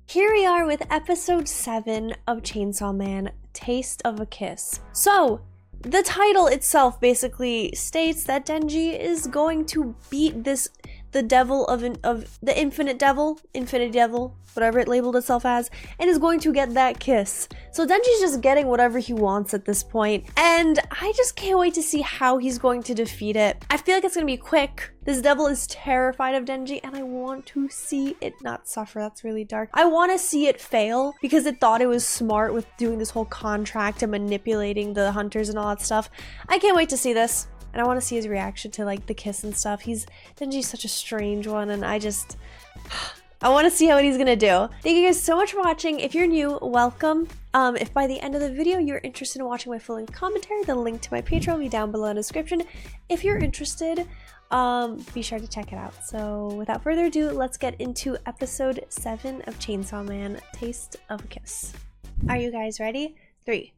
Here we are with episode 7 of Chainsaw Man, Taste of a Kiss. So, the title itself basically states that Denji is going to beat the devil of the infinite devil, whatever it labeled itself as, and is going to get that kiss. So Denji's just getting whatever he wants at this point, and I just can't wait to see how he's going to defeat it. I feel like it's gonna be quick. This devil is terrified of Denji, and I want to see it not suffer. That's really dark. I want to see it fail because it thought it was smart with doing this whole contract and manipulating the hunters and all that stuff. I can't wait to see this. And I want to see his reaction to like the kiss and stuff. Denji's such a strange one, and I want to see how he's gonna do. Thank you guys so much for watching. If you're new, welcome. If by the end of the video you're interested in watching my full-length commentary, the link to my Patreon will be down below in the description. If you're interested, be sure to check it out. So without further ado, let's get into episode 7 of Chainsaw Man, Taste of a Kiss. Are you guys ready? 3,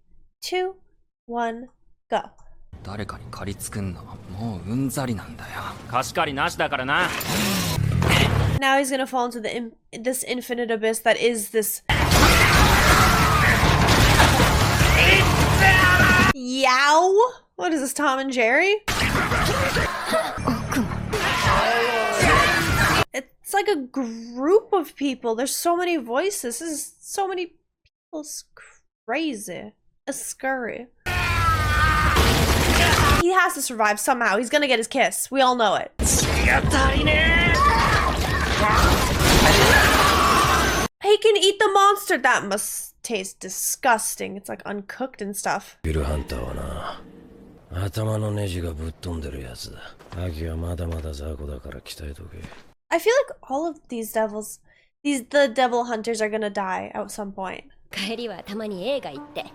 2, 1, go. 誰かに借りつくんのはもううんざりなんだよ。貸し借りなしだからな。Now he's gonna fall into this infinite abyss that is this. Yow? What is this, Tom and Jerry? It's like a group of people. There's so many voices. This is so many people. It's crazy. It's scary. He has to survive somehow. He's gonna get his kiss. We all know it. He can eat the monster. That must taste disgusting. It's like uncooked and stuff. I feel like all of these devils, the devil hunters are gonna die at some point.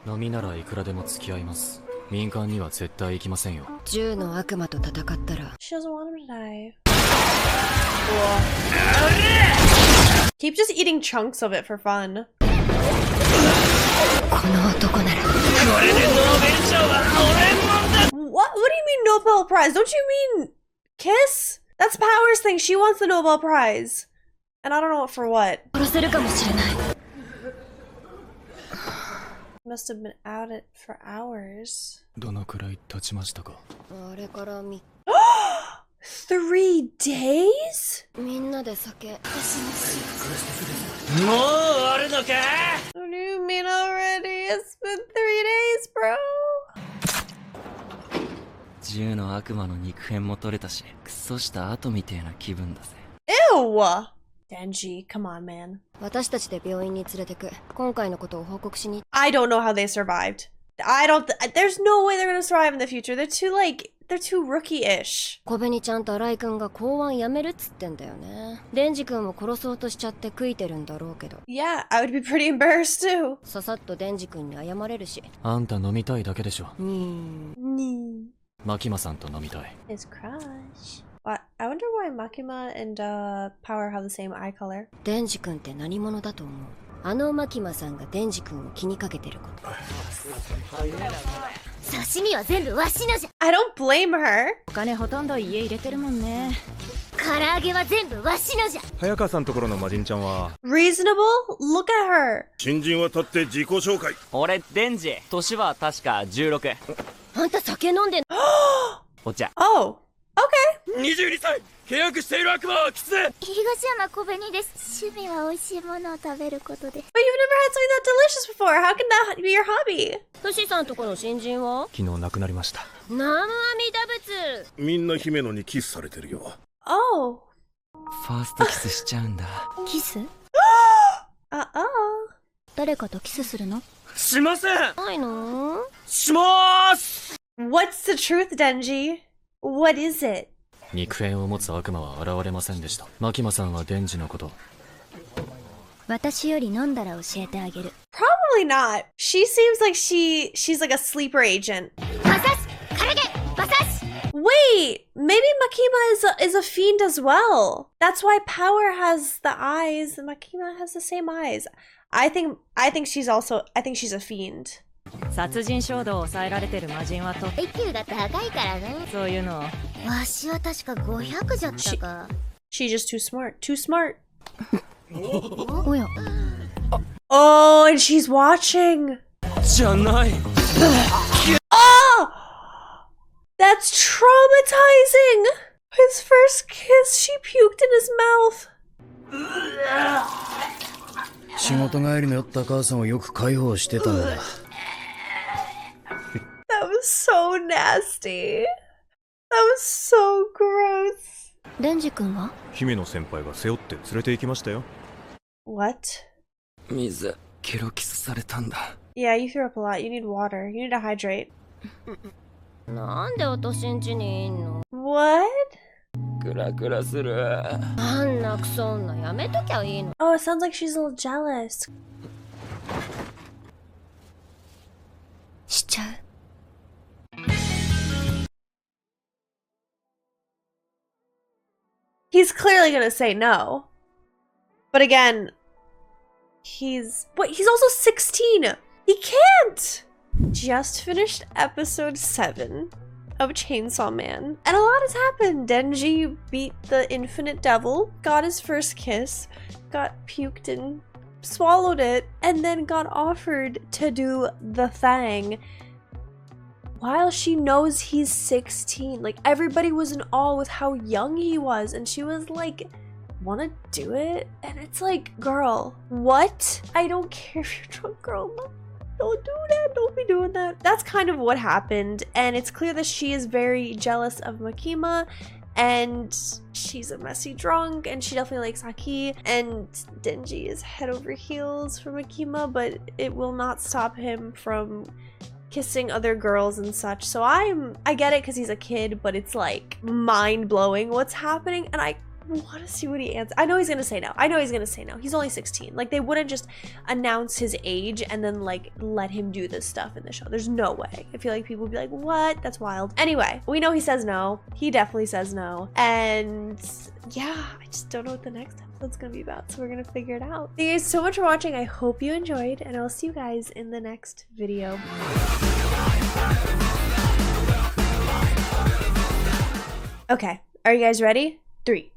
飲みならいくらでも付き合います。民間には絶対行きませんよ。銃の悪魔と戦ったら。She doesn't want him to die. Keep just eating chunks of it for fun. この男なら。What do you mean Nobel Prize? Don't you mean kiss? That's Power's thing. She wants the Nobel Prize. And I don't know for what. 殺せるかもしれない。 Must have been out it for hours. どのくらい経ちましたか？あれから3 3 days? みんなで酒。もうあるのか？ What do you mean already? It's been 3 days, bro. 銃の悪魔の肉片も取れたし、クソした後みてえな気分だぜ。Ew! Denji, come on, man. 私たちで病院に連れてく。今回のことを報告しに。I don't know how they survived. There's no way they're gonna survive in the future. They're too rookie-ish. 小紅ちゃんと新井くんが公安辞めるっつってんだよね。デンジ君を殺そうとしちゃって悔いてるんだろうけど。Yeah, I would be pretty embarrassed too. ささっとデンジ君に謝れるし。あんた飲みたいだけでしょ。マキマさんと飲みたい。His crush. What? I wonder why Makima and Power have the same eye color. デンジ君って何者だと思う？あのマキマさんがデンジ君を気にかけてること。刺身は全部わしのじゃ。I don't blame her. お金ほとんど家入れてるもんね。唐揚げは全部わしのじゃ。早川さんところの魔人ちゃんは Reasonable? Look at her. 新人は立って自己紹介。俺デンジ。年は確か16。あんた酒飲んでんお茶。Oh, okay. 22歳契約している悪魔はキツネ。東山小紅です。趣味は美味しいものを食べることです。 But you've never had something that delicious before. How can that be your hobby? トシさんとこの新人は昨日亡くなりました。南無阿弥陀仏。みんな姫野にキスされてるよ。Oh. ファーストキスしちゃうんだ。キス誰かとキスするの？しません。ないの？しまーす。 What's the truth, Denji? What is it? 肉片を持つ悪魔は現れませんでした。マキマさんはデンジのこと。私より飲んだら教えてあげる。Probably not. She seems like she's like a sleeper agent. バサス、唐揚げ、バサス。 Wait, maybe Makima is a fiend as well. That's why Power has the eyes and Makima has the same eyes. I think she's a fiend. 殺人衝動を抑えられてる魔人はと階級が高いからね。そういうのをわしは確か500じゃったか。She's just too smart. Too smart. おや、Oh, and she's watching. じゃない。 Oh! That's traumatizing! His first kiss, she puked in his mouth. 仕事帰りの酔った母さんをよく介抱してたんだ。 That was so nasty. That was so gross. デンジ君は姫野先輩が背負って連れて行きましたよ。 What? 水、ケロキスされたんだ。 Yeah, you threw up a lot. You need water. You need to hydrate. なんで私ん家にいんの What? グラグラする。あんなクソ女やめときゃいいの Oh, it sounds like she's a little jealous. しちゃう He's clearly gonna say no. But again, he's also 16. He can't. Just finished episode 7 of Chainsaw Man. And a lot has happened. Denji beat the infinite devil, got his first kiss, got puked and swallowed it, and then got offered to do the thing while she knows he's 16. Like, everybody was in awe with how young he was, and she was like, wanna do it? And it's like, girl, what? I don't care if you're drunk, girl. Don't do that. Don't be doing that. That's kind of what happened, and it's clear that she is very jealous of Makima, and she's a messy drunk, and she definitely likes Haki, and Denji is head over heels for Makima, but it will not stop him from kissing other girls and such. So I get it because he's a kid, but it's like mind-blowing what's happening, and I want to see what he answers. I know he's gonna say no. I know he's gonna say no. He's only 16. Like, they wouldn't just announce his age and then like let him do this stuff in the show. There's no way. I feel like people would be like, what? That's wild. Anyway, we know he says no. He definitely says no. And yeah, I just don't know what the next episode's gonna be about, so we're gonna figure it out. Thank you guys so much for watching. I hope you enjoyed, and I'll see you guys in the next video. Okay, are you guys ready? 3,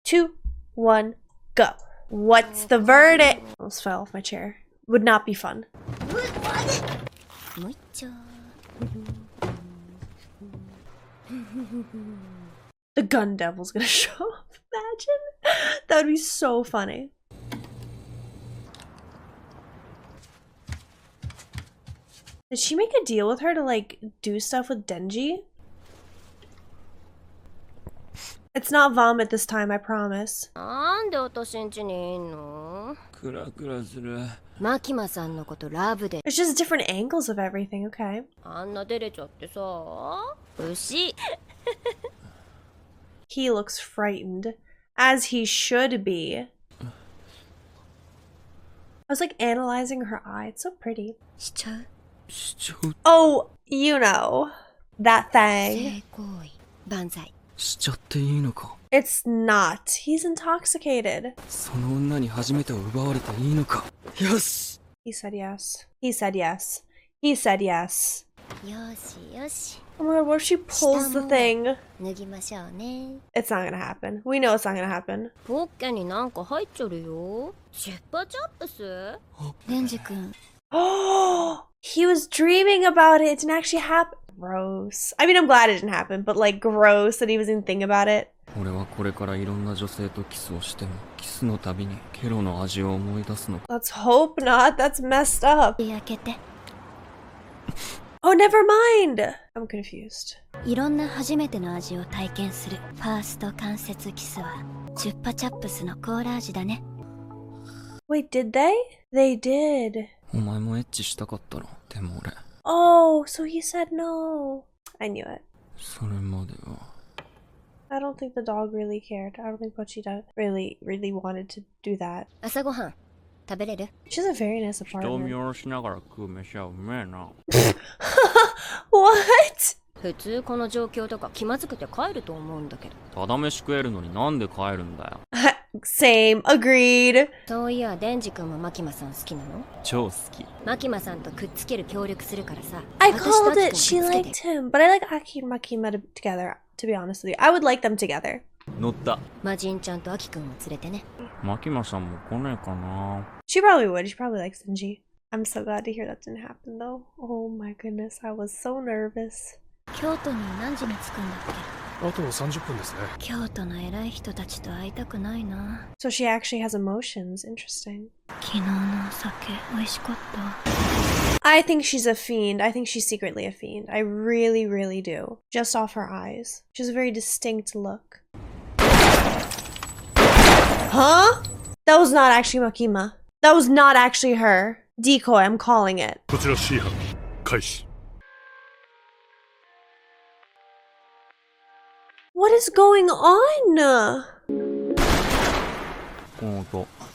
2, 1, go. What's the verdict? Almost fell off my chair. Would not be fun. もう一丁 The gun devil's gonna show up. Imagine. That would be so funny. Did she make a deal with her to like do stuff with Denji? It's not vomit this time, I promise. なんで私ん家にいんのグラグラする。マキマさんのことラブで It's just different angles of everything, okay? あんな照れちゃってさ牛 He looks frightened, as he should be. I was like analyzing her eye. It's so pretty. しちゃう しちゃう。 Oh, you know, that thing. 性行為万歳しちゃっていいのか。 It's not. He's intoxicated. その女に初めてを奪われていいのか。よし。 He said yes. He said yes. He said yes. よしよし Oh my god, what if she pulls the thing? 脱ぎましょうね It's not gonna happen. We know it's not gonna happen. ポッケになんか入っちゃるよチュッパチャップスデンジ君 Oh, he was dreaming about it. It didn't actually happen. Gross. I mean, I'm glad it didn't happen, but like gross that he was even thinking about it. 俺はこれからいろんな女性とキスをしても、キスのたびにケロの味を思い出すのか。 Let's hope not. That's messed up. 開けて Oh, never mind. I'm confused. いろんな初めての味を体験するファースト関節キスはチュッパチャップスのコーラ味だね Wait, did they? They did. お前もエッチしたかったろ。でも俺、 Oh, so he said no. I knew it. それまでは。 I don't think the dog really cared. I don't think Pochita really wanted to do that. 朝ごはん食べれる She has a very nice 人 apartment. 見下ろしながら食う飯はうめえな。 What? 普通この状況とか気まずくて帰ると思うんだけどただ飯食えるのになんで帰るんだよ。 Same. Agreed. そういやデンジ君もマキマさん好きなの超好き。マキマさんとくっつける協力するからさ I 私と called アキ it. 君 She くっつけて liked him, but I like Aki and Makima together. To be honest with you, I would like them together. 乗った。魔人ちゃんとアキくんを連れてね。マキマさんも来ねえかな。 She probably would. She probably likes Denji. I'm so glad to hear that didn't happen though. Oh my goodness, I was so nervous. 京都に何時に着くんだっあと30分ですね。け？京都の偉い人たちと会いたくないな。 So she actually has emotions. Interesting. 昨日のお酒美味しかった。I think she's a fiend. I think she's secretly a fiend. I really, really do. Just off her eyes. She has a very distinct look. Huh? That was not actually Makima. That was not actually her. Decoy, I'm calling it. こちら C 班開始。 What is going on?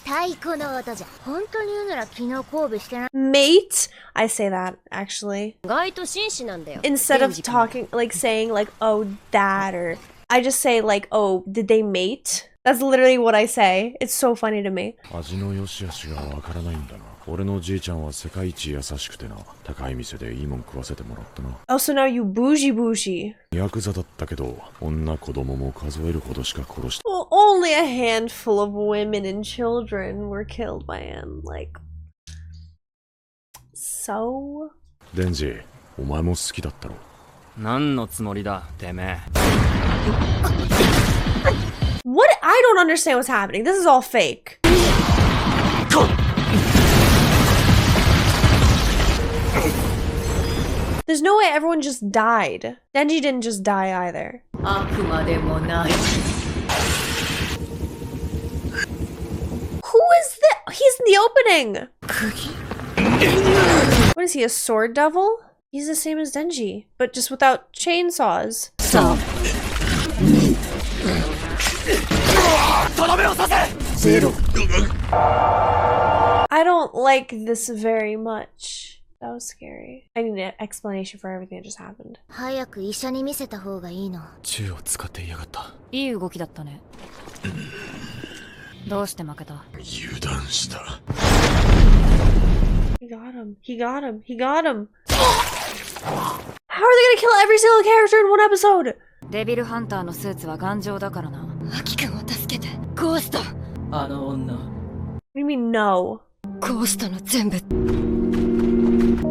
太鼓の音じゃ。本当に言うなら昨日交尾してない。Mate? I say that, actually. 意外と紳士なんだよ。 Instead of talking, like saying like, oh, that, or I just say like, oh, did they mate? That's literally what I say. It's so funny to me. 味の良し悪しがわからないんだな。俺のじいちゃんは世界一優しくてな。高い店でいいもん食わせてもらったな。Oh, so now you bougie. ヤクザだったけど、女子供も数えるほどしか殺して。Well, only a handful of women and children were killed by him. Like, so? デンジ、お前も好きだったろ。何のつもりだ、てめえ。What? I don't understand what's happening. This is all fake. There's no way everyone just died. Denji didn't just die either. Who is that? He's in the opening. What is he, a sword devil? He's the same as Denji, but just without chainsaws. I don't like this very much. That was scary. I need an explanation for everything that just happened. 早く医者に見せた方がいいの。銃を使っていやがった。いい動きだったね。どうして負けた？油断した。He got him. He got him. He got him. How are they gonna kill every single character in one episode? デビルハンターのスーツは頑丈だからな。アキくんを助けて。ゴースト。あの女。What do you mean no? ゴーストの全部。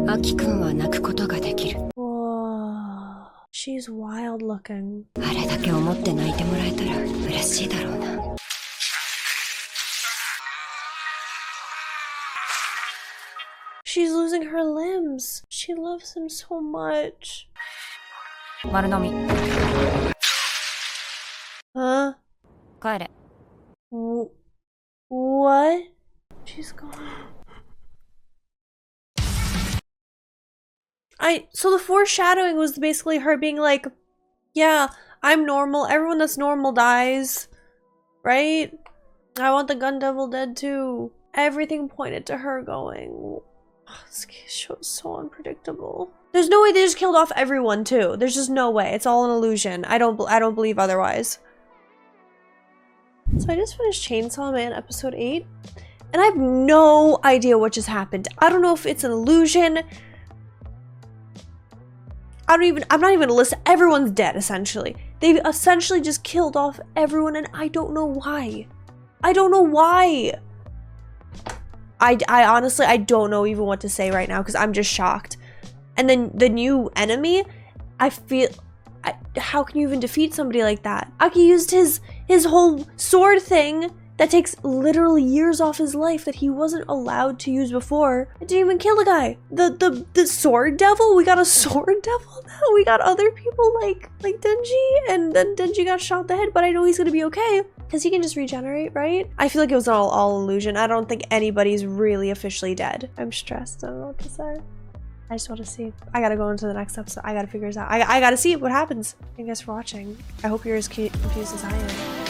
アキくんは泣くことができる。Whoa. She's wild looking. あれだけ思って泣いてもらえたら嬉しいだろうな。She's losing her limbs. She loves him so much. 丸飲み。Huh? 帰れ。What? She's gone. So the foreshadowing was basically her being like, yeah, I'm normal. Everyone that's normal dies. Right? I want the gun devil dead too. Everything pointed to her going, oh, this show's so unpredictable. There's no way they just killed off everyone too. There's just no way. It's all an illusion. I don't believe otherwise. So I just finished Chainsaw Man episode 8, and I have no idea what just happened. I don't know if it's an illusion. I'm not even gonna listen. Everyone's dead, essentially. They've essentially just killed off everyone, and I don't know why. I don't know why. I honestly, I don't know even what to say right now, because I'm just shocked. And then the new enemy, I feel... how can you even defeat somebody like that? Aki used his whole sword thing that takes literally years off his life that he wasn't allowed to use before. It didn't even kill the guy. The sword devil? We got a sword devil now? We got other people like Denji, and then Denji got shot in the head, but I know he's gonna be okay because he can just regenerate, right? I feel like it was all illusion. I don't think anybody's really officially dead. I'm stressed. I don't know what to say. I just want to see. I gotta go into the next episode. I gotta figure this out. I gotta see what happens. Thank you guys for watching. I hope you're as confused as I am.